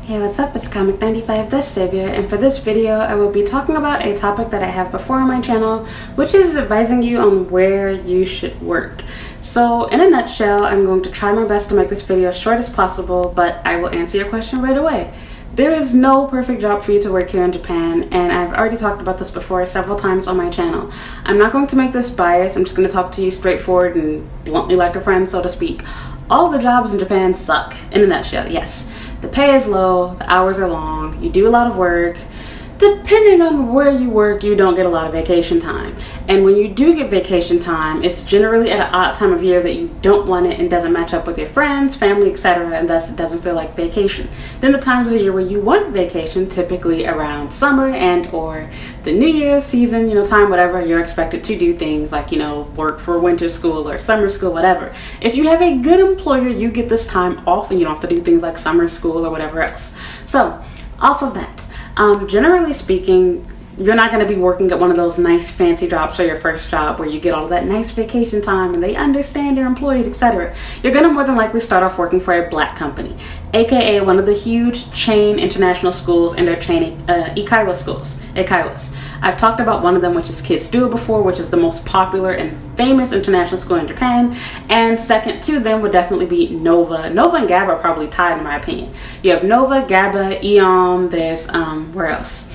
Hey, what's up? It's Comic 95 the Savior, and for this video I will be talking about a topic that I have before on my channel, which is advising you on where you should work. So in a nutshell, I'm going to try my best to make this video as short as possible, but I will answer your question right away. There is no perfect job for you to work here in Japan, and I've already talked about this before several times on my channel. I'm not going to make this biased. I'm just going to talk to you straightforward and bluntly like a friend, so to speak. All the jobs in Japan suck, in a nutshell, yes. The pay is low, the hours are long, you do a lot of work. Depending on where you work, you don't get a lot of vacation time. And when you do get vacation time, it's generally at an odd time of year that you don't want it and doesn't match up with your friends, family, etc. And thus it doesn't feel like vacation. Then the times of the year where you want vacation, typically around summer and or the New Year's season, time, whatever, you're expected to do things like, work for winter school or summer school, whatever. If you have a good employer, you get this time off and you don't have to do things like summer school or whatever else. So, off of that. Generally speaking, you're not going to be working at one of those nice fancy jobs for your first job where you get all of that nice vacation time and they understand your employees, etc. You're going to more than likely start off working for a black company, aka one of the huge chain international schools and their chain Eikaiwa schools, Eikaiwas. I've talked about one of them, which is Kids Do It before, which is the most popular and famous international school in Japan, and second to them would definitely be Nova. Nova and GABA are probably tied in my opinion. You have Nova, GABA, Eon, there's where else?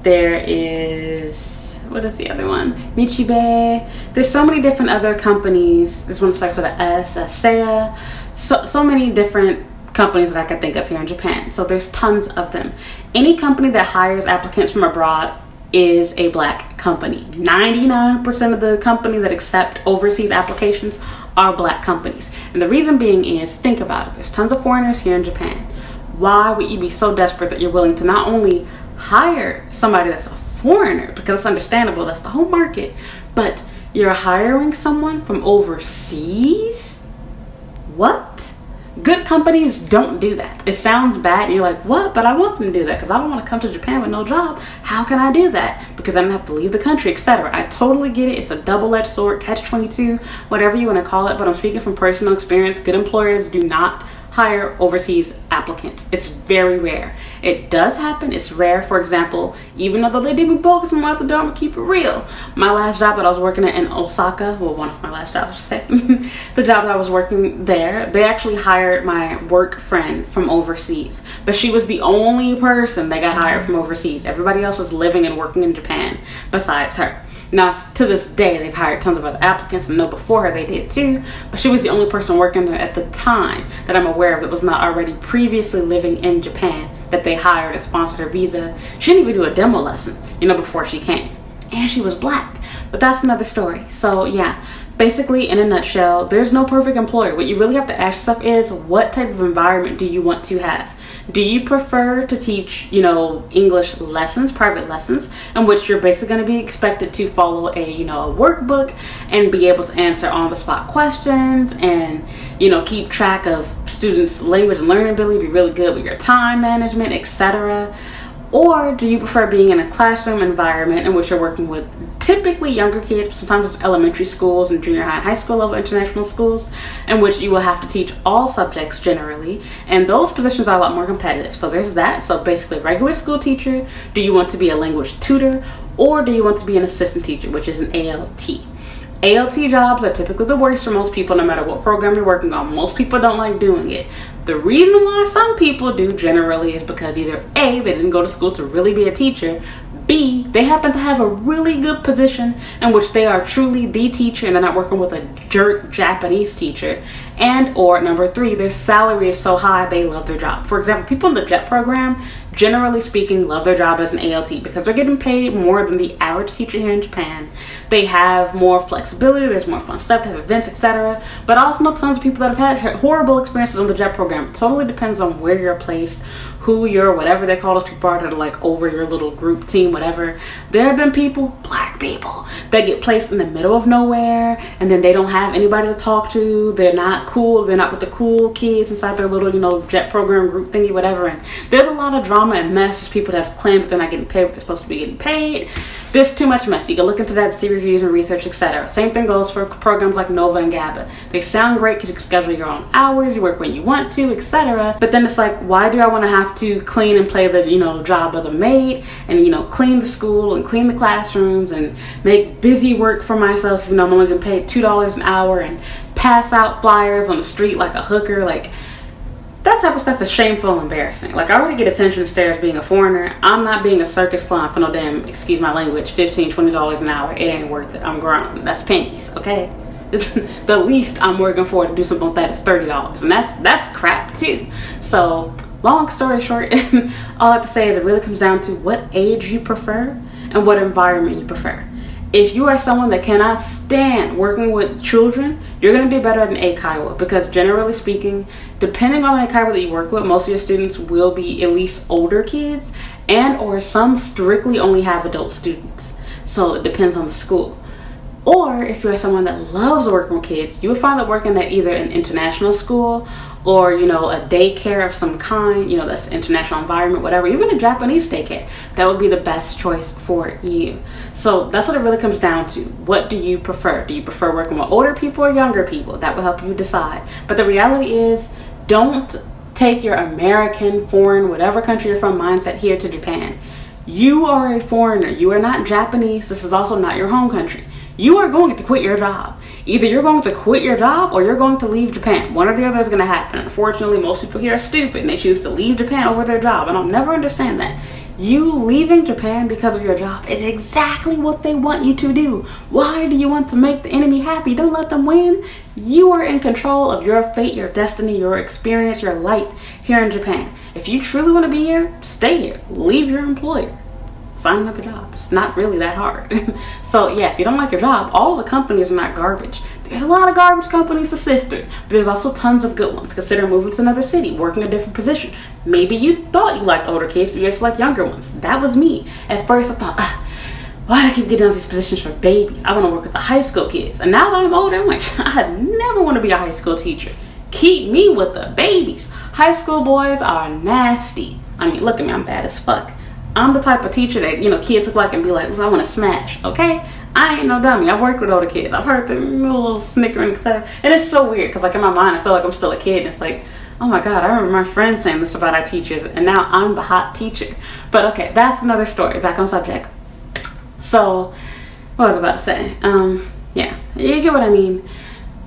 There is, what is the other one? Michibe. There's so many different other companies. This one starts with an S, Seiya. So many different companies that I could think of here in Japan. So there's tons of them. Any company that hires applicants from abroad is a black company. 99% of the companies that accept overseas applications are black companies. And the reason being is, think about it. There's tons of foreigners here in Japan. Why would you be so desperate that you're willing to not only hire somebody that's a foreigner, because it's understandable, that's the home market, but you're hiring someone from overseas? What? Good companies don't do that. It sounds bad and you're like, what? But I want them to do that because I don't want to come to Japan with no job. How can I do that? Because I don't have to leave the country, etc. I totally get it. It's a double-edged sword, catch-22, whatever you want to call it, but I'm speaking from personal experience. Good employers do not hire overseas applicants. It's very rare. It does happen. It's rare. For example, even though they did me bogus, I'm out the door, I'm gonna keep it real. My last job that I was working at in Osaka, well, one of my last jobs, I should say, the job that I was working there, they actually hired my work friend from overseas, but she was the only person that got hired from overseas. Everybody else was living and working in Japan besides her. Now, to this day, they've hired tons of other applicants, and know before her they did too, but she was the only person working there at the time that I'm aware of that was not already previously living in Japan that they hired and sponsored her visa. She didn't even do a demo lesson, before she came. And she was black, but that's another story. So yeah, basically in a nutshell, there's no perfect employer. What you really have to ask yourself is, what type of environment do you want to have? Do you prefer to teach, English lessons, private lessons, in which you're basically going to be expected to follow a, a workbook and be able to answer on-the-spot questions and, keep track of students' language and learning ability, be really good with your time management, etc.? Or do you prefer being in a classroom environment in which you're working with typically younger kids, but sometimes elementary schools and junior high and high school level international schools, in which you will have to teach all subjects generally, and those positions are a lot more competitive. So there's that. So basically a regular school teacher, do you want to be a language tutor, or do you want to be an assistant teacher, which is an ALT? ALT jobs are typically the worst for most people no matter what program you're working on. Most people don't like doing it. The reason why some people do generally is because either A, they didn't go to school to really be a teacher, B, they happen to have a really good position in which they are truly the teacher and they're not working with a jerk Japanese teacher, and or number 3, their salary is so high they love their job. For example, people in the JET program, generally speaking, love their job as an ALT because they're getting paid more than the average teacher here in Japan. They have more flexibility, there's more fun stuff, they have events, etc. But I also know tons of people that have had horrible experiences on the JET program. It totally depends on where you're placed, who you're, whatever they call those people are that are like over your little group team, whatever. There have been people, black people, that get placed in the middle of nowhere and then they don't have anybody to talk to. They're not cool. They're not with the cool kids inside their little, JET program group thingy, whatever. And there's a lot of drama and mess. There's people that have claimed that they're not getting paid what they're supposed to be getting paid. There's too much mess. You can look into that, see reviews and research, etc. Same thing goes for programs like Nova and GABA. They sound great because you can schedule your own hours, you work when you want to, etc. But then it's like, why do I want to have to clean and play the, job as a maid and, clean the school and clean the classrooms and make busy work for myself, I'm only getting paid $2 an hour and pass out flyers on the street like a hooker? Like, that type of stuff is shameful and embarrassing. Like, I already get attention and stares being a foreigner. I'm not being a circus clown for no damn, excuse my language, $15, $20 an hour. It ain't worth it. I'm grown. That's pennies, okay? The least I'm working for to do something like that is $30, and that's crap too. So, long story short, all I have to say is it really comes down to what age you prefer and what environment you prefer. If you are someone that cannot stand working with children, you're going to do better at an ACAI will, because generally speaking, depending on the ACAI that you work with, most of your students will be at least older kids, and or some strictly only have adult students. So it depends on the school. Or if you're someone that loves working with kids, you will find that working at either an international school or, a daycare of some kind, that's international environment, whatever, even a Japanese daycare, that would be the best choice for you. So that's what it really comes down to. What do you prefer? Do you prefer working with older people or younger people? That will help you decide. But the reality is, don't take your American, foreign, whatever country you're from mindset here to Japan. You are a foreigner. You are not Japanese. This is also not your home country. You are going to quit your job. Either you're going to quit your job or you're going to leave Japan. One or the other is going to happen. Unfortunately, most people here are stupid and they choose to leave Japan over their job. And I'll never understand that. You leaving Japan because of your job is exactly what they want you to do. Why do you want to make the enemy happy? Don't let them win. You are in control of your fate, your destiny, your experience, your life here in Japan. If you truly want to be here, stay here. Leave your employer. Find another job. It's not really that hard. So yeah, if you don't like your job, all the companies are not garbage. There's a lot of garbage companies to sift through, but there's also tons of good ones. Consider moving to another city, working a different position. Maybe you thought you liked older kids, but you actually like younger ones. That was me. At first I thought, why do I keep getting on these positions for babies? I want to work with the high school kids. And now that I'm older, I'm like, I never want to be a high school teacher. Keep me with the babies. High school boys are nasty. I mean, look at me, I'm bad as fuck. I'm the type of teacher that, kids look like and be like, I want to smash, okay? I ain't no dummy. I've worked with older kids. I've heard them little snickering, etc. And it's so weird because, like, in my mind, I feel like I'm still a kid. And it's like, oh my God, I remember my friend saying this about our teachers, and now I'm the hot teacher. But okay, that's another story. Back on subject. So, what was I about to say? Yeah, you get what I mean.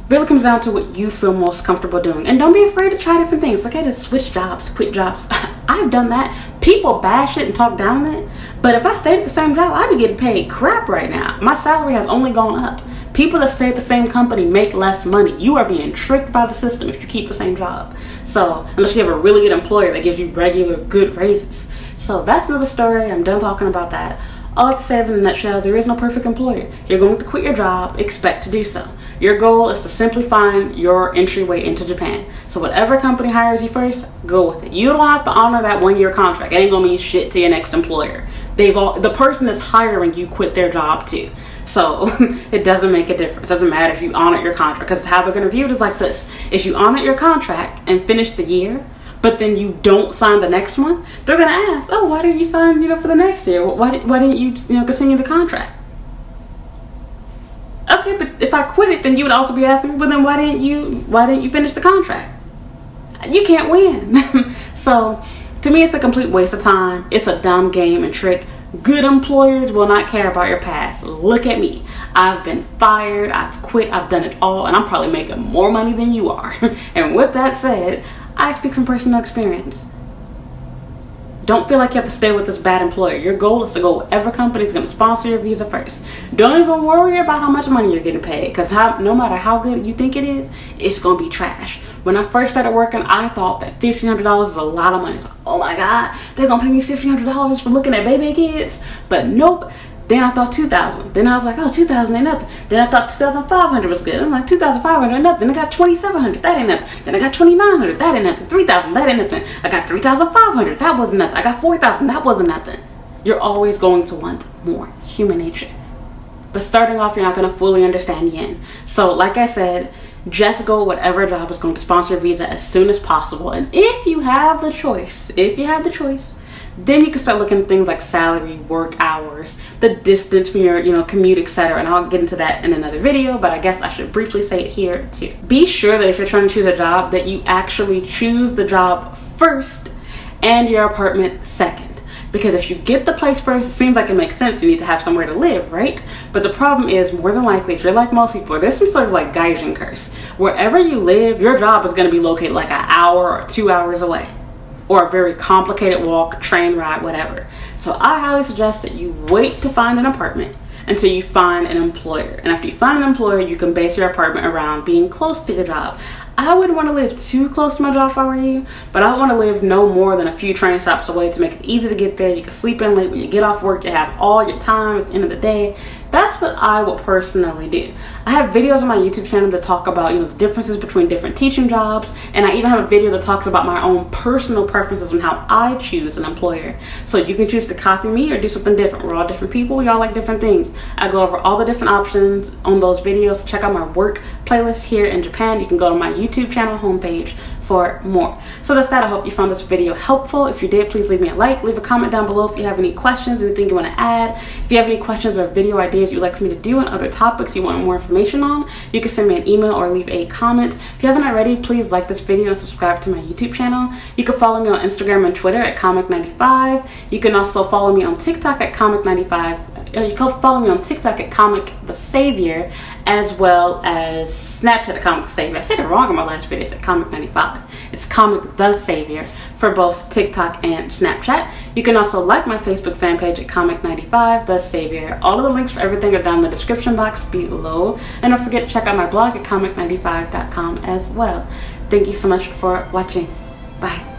Really comes down to what you feel most comfortable doing. And don't be afraid to try different things. Okay, to switch jobs, quit jobs. I've done that. People bash it and talk down it. But if I stayed at the same job, I'd be getting paid crap right now. My salary has only gone up. People that stay at the same company make less money. You are being tricked by the system if you keep the same job. So, unless you have a really good employer that gives you regular good raises. So that's another story. I'm done talking about that. All I have to say is, in a nutshell, there is no perfect employer. You're going to quit your job, expect to do so. Your goal is to simply find your entryway into Japan. So whatever company hires you first, go with it. You don't have to honor that 1-year contract. It ain't gonna mean shit to your next employer. The person that's hiring you quit their job too. So it doesn't make a difference. It doesn't matter if you honor your contract, because how they're gonna view it is like this. If you honor your contract and finish the year, but then you don't sign the next one, they're gonna ask, oh, why didn't you sign, for the next year? Why didn't you, continue the contract? Okay, but if I quit it, then you would also be asking, well, then why didn't you finish the contract? You can't win. So to me, it's a complete waste of time. It's a dumb game and trick. Good employers will not care about your past. Look at me. I've been fired, I've quit, I've done it all, and I'm probably making more money than you are. And with that said, I speak from personal experience. Don't feel like you have to stay with this bad employer. Your goal is to go whatever company is going to sponsor your visa first. Don't even worry about how much money you're getting paid, because no matter how good you think it is, it's going to be trash. When I first started working, I thought that $1,500 is a lot of money. It's like, oh my God, they're going to pay me $1,500 for looking at baby kids. But nope. Then I thought $2,000. Then I was like, oh, $2,000 ain't nothing. Then I thought $2,500 was good. I'm like, $2,500 ain't nothing. Then I got $2,700. That ain't nothing. Then I got $2,900. That ain't nothing. $3,000. That ain't nothing. I got $3,500. That wasn't nothing. I got $4,000. That wasn't nothing. You're always going to want more. It's human nature. But starting off, you're not going to fully understand yen. So like I said, just go whatever job is going to sponsor your visa as soon as possible. And if you have the choice, Then you can start looking at things like salary, work hours, the distance from your commute, etc. And I'll get into that in another video, but I guess I should briefly say it here too. Be sure that if you're trying to choose a job, that you actually choose the job first and your apartment second. Because if you get the place first, it seems like it makes sense. You need to have somewhere to live, right? But the problem is, more than likely, if you're like most people, there's some sort of like Gaijin curse. Wherever you live, your job is going to be located like an hour or 2 hours away, or a very complicated walk, train ride, whatever. So I highly suggest that you wait to find an apartment until you find an employer. And after you find an employer, you can base your apartment around being close to your job. I wouldn't want to live too close to my job if I were you, but I want to live no more than a few train stops away to make it easy to get there. You can sleep in late when you get off work. You have all your time at the end of the day. That's what I would personally do. I have videos on my YouTube channel that talk about the differences between different teaching jobs, and I even have a video that talks about my own personal preferences on how I choose an employer. So you can choose to copy me or do something different. We're all different people. We all like different things. I go over all the different options on those videos. Check out my work playlist here in Japan. You can go to my YouTube channel homepage for more. So that's that. I hope you found this video helpful. If you did, please leave me a like, leave a comment down below if you have any questions, anything you want to add. If you have any questions or video ideas you'd like for me to do and other topics you want more information on, you can send me an email or leave a comment. If you haven't already, please like this video and subscribe to my YouTube channel. You can follow me on Instagram and Twitter at Comic95. You can also follow me on TikTok at Comic95. You can follow me on TikTok at Comic the Savior, as well as Snapchat at Comic the Savior. I said it wrong in my last video. I said Comic95. It's Comic the Savior for both TikTok and Snapchat. You can also like my Facebook fan page at Comic95 the Savior. All of the links for everything are down in the description box below. And don't forget to check out my blog at Comic95.com as well. Thank you so much for watching. Bye.